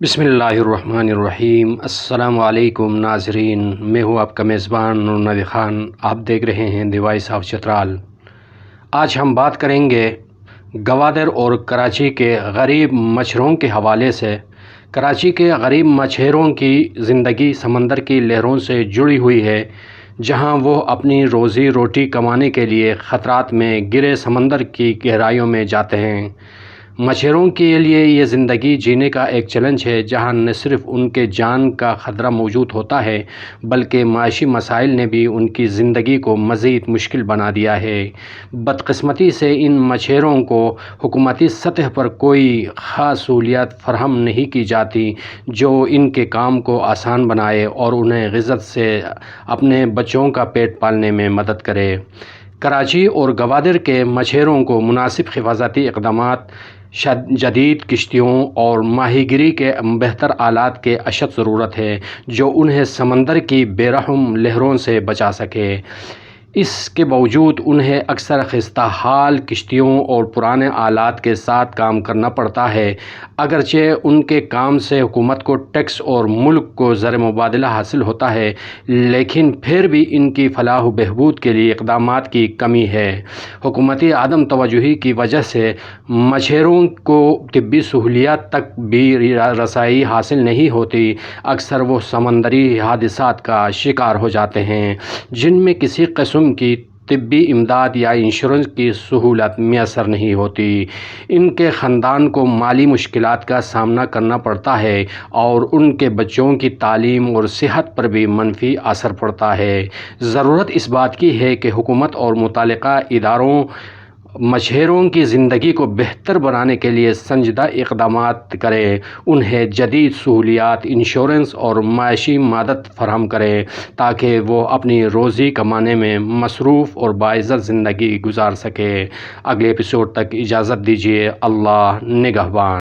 بسم اللہ الرحمن الرحیم۔ السلام علیکم ناظرین، میں ہوں آپ کا میزبان نور نبی خان۔ آپ دیکھ رہے ہیں دی وائس آف چترال۔ آج ہم بات کریں گے گوادر اور کراچی کے غریب مچھروں کے حوالے سے۔ کراچی کے غریب مچھروں کی زندگی سمندر کی لہروں سے جڑی ہوئی ہے، جہاں وہ اپنی روزی روٹی کمانے کے لیے خطرات میں گرے سمندر کی گہرائیوں میں جاتے ہیں۔ مچھروں کے لیے یہ زندگی جینے کا ایک چیلنج ہے، جہاں نہ صرف ان کے جان کا خطرہ موجود ہوتا ہے بلکہ معاشی مسائل نے بھی ان کی زندگی کو مزید مشکل بنا دیا ہے۔ بدقسمتی سے ان مچھروں کو حکومتی سطح پر کوئی خاص سہولیات فراہم نہیں کی جاتی جو ان کے کام کو آسان بنائے اور انہیں عزت سے اپنے بچوں کا پیٹ پالنے میں مدد کرے۔ کراچی اور گوادر کے مچھروں کو مناسب حفاظتی اقدامات، جدید کشتیوں اور ماہی گیری کے بہتر آلات کی اشد ضرورت ہے جو انہیں سمندر کی بے رحم لہروں سے بچا سکے۔ اس کے باوجود انہیں اکثر خستہ حال کشتیوں اور پرانے آلات کے ساتھ کام کرنا پڑتا ہے۔ اگرچہ ان کے کام سے حکومت کو ٹیکس اور ملک کو زر مبادلہ حاصل ہوتا ہے، لیکن پھر بھی ان کی فلاح و بہبود کے لیے اقدامات کی کمی ہے۔ حکومتی عدم توجہی کی وجہ سے مچھروں کو طبی سہولیات تک بھی رسائی حاصل نہیں ہوتی۔ اکثر وہ سمندری حادثات کا شکار ہو جاتے ہیں جن میں کسی قسم کی طبی امداد یا انشورنس کی سہولت میسر نہیں ہوتی۔ ان کے خاندان کو مالی مشکلات کا سامنا کرنا پڑتا ہے اور ان کے بچوں کی تعلیم اور صحت پر بھی منفی اثر پڑتا ہے۔ ضرورت اس بات کی ہے کہ حکومت اور متعلقہ اداروں مچھروں کی زندگی کو بہتر بنانے کے لیے سنجیدہ اقدامات کریں، انہیں جدید سہولیات، انشورنس اور معاشی مدد فراہم کریں تاکہ وہ اپنی روزی کمانے میں مصروف اور باعزت زندگی گزار سکیں۔ اگلے ایپیسوڈ تک اجازت دیجیے۔ اللہ نگہبان۔